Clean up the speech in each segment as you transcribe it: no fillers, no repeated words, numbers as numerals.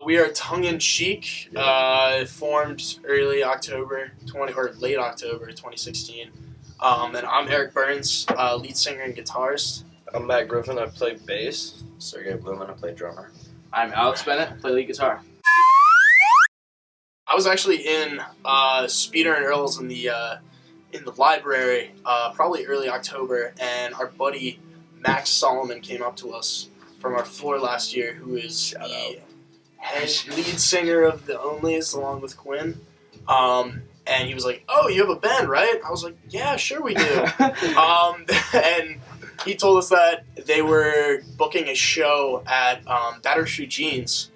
We are Tongue in Cheek, formed early October late October 2016. And I'm Eric Burns, lead singer and guitarist. I'm Matt Griffin, I play bass. Sergey Blumen, I play drummer. I'm Alex Bennett, I play lead guitar. I was actually in Speeder and Earls in the library, probably early October, and our buddy Max Solomon came up to us from our floor last year, who is the head lead singer of the Onlys along with Quinn. And he was like, "Oh, you have a band, right?" I was like, "Yeah, sure we do." And he told us that they were booking a show at Battery Street Jeans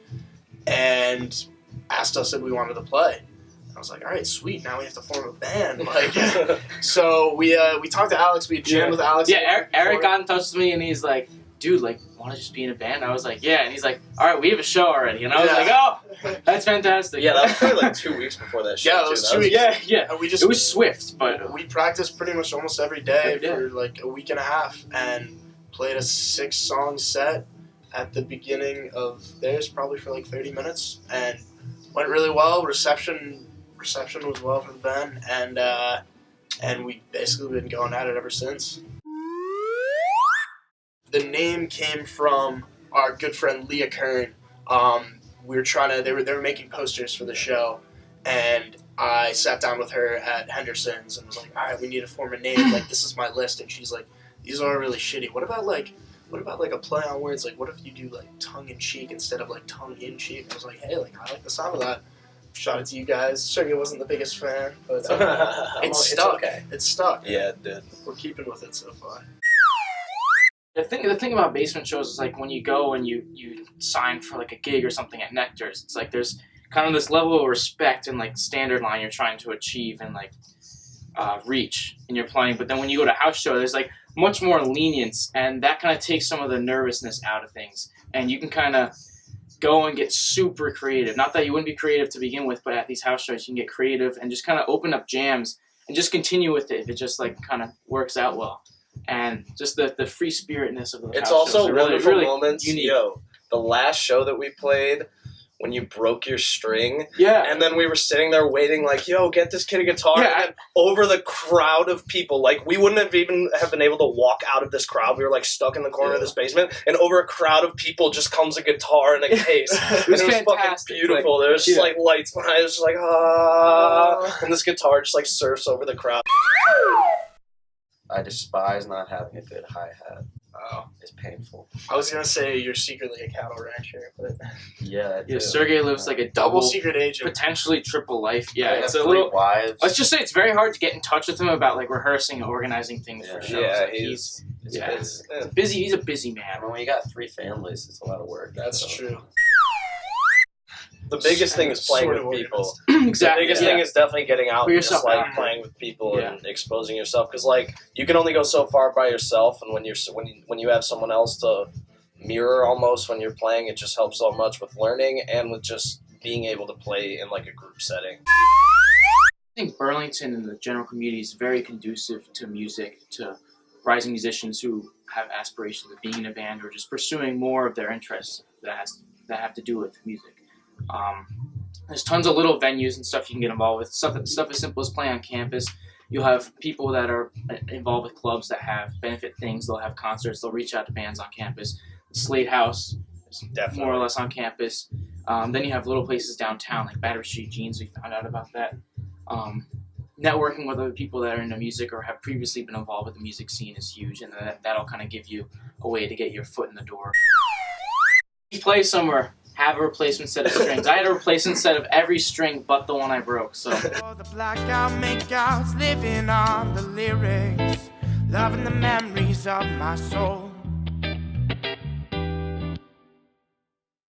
and asked us if we wanted to play. I was like, "All right, sweet. Now we have to form a band." So we talked to Alex. We had jammed with Alex. Yeah, Eric got in touch with me and he's like, "Dude, want to just be in a band?" I was like, "Yeah." And he's like, "All right, we have a show already." And I was like, "Oh, that's fantastic." Yeah, that was probably like 2 weeks before that show. Yeah, that was 2 weeks. Yeah. And It was swift, but we practiced pretty much almost every day for like a week and a half, and played a 6-song set at the beginning of theirs, probably for like 30 minutes, and went really well. Reception was well for the band, and we basically been going at it ever since. The name came from our good friend Leah Kern. We were they were making posters for the show, and I sat down with her at Henderson's and was like, "All right, we need to form a name. Like, this is my list." And she's like, "These are really shitty. What about a play on words? Like, what if you do like tongue in cheek instead of like tongue in cheek?" I was like, "Hey, like, I like the sound of that." Shot it to you guys. Sergey wasn't the biggest fan, but it stuck. Okay. It stuck. Yeah, it did. We're keeping with it so far. the thing about basement shows is like when you go and you sign for like a gig or something at Nectar's, it's like there's kind of this level of respect and like standard line you're trying to achieve and like reach in your playing. But then when you go to house show, there's like much more lenience, and that kind of takes some of the nervousness out of things, and you can kind of go and get super creative. Not that you wouldn't be creative to begin with, but at these house shows you can get creative and just kind of open up jams and just continue with it if it just like kind of works out well. And just the free spiritness of those It's house also shows are wonderful really moments. unique. Yo, the last show that we played, when you broke your string, Yeah. and then we were sitting there waiting, like, "Yo, get this kid a guitar." Yeah, and then over the crowd of people, like, we wouldn't have even have been able to walk out of this crowd. We were like stuck in the corner of this basement, and over a crowd of people just comes a guitar and a case. It was fucking fantastic. beautiful. Like, There's just like lights behind. It was just like and this guitar just like surfs over the crowd. I despise not having a good hi-hat. Oh, It's painful. I was gonna say you're secretly a cattle rancher, but Yeah, Yeah, Sergey lives like a double double, secret agent. potentially triple life. Yeah, I it's have a 3 little. wives. Let's just say it's very hard to get in touch with him about like rehearsing and organizing things for shows. Yeah, Like, he's yeah. It's, busy. He's a busy I man. mean, when you got 3 families, it's a lot of work. That's so. true. the biggest thing is playing Sort of with people. Exactly. The biggest yeah. thing is definitely getting out For and just yourself, like yeah. playing with people Yeah. and exposing yourself, because like you can only go so far by yourself, and when you have someone else to mirror almost when you're playing, it just helps so much with learning and with just being able to play in like a group setting. I think Burlington and the general community is very conducive to music, to rising musicians who have aspirations of being in a band or just pursuing more of their interests that have to do with music. There's tons of little venues and stuff you can get involved with. Stuff as simple as playing on campus. You'll have people that are involved with clubs that have benefit things. They'll have concerts. They'll reach out to bands on campus. Slate House is Definitely. more or less on campus. Then you have little places downtown like Battery Street Jeans. We found out about that. Networking with other people that are into music or have previously been involved with the music scene is huge, and that'll kind of give you a way to get your foot in the door. You play somewhere, have a replacement set of strings. I had a replacement set of every string but the one I broke, so. The blackout makeouts, living on the lyrics, loving the memories of my soul.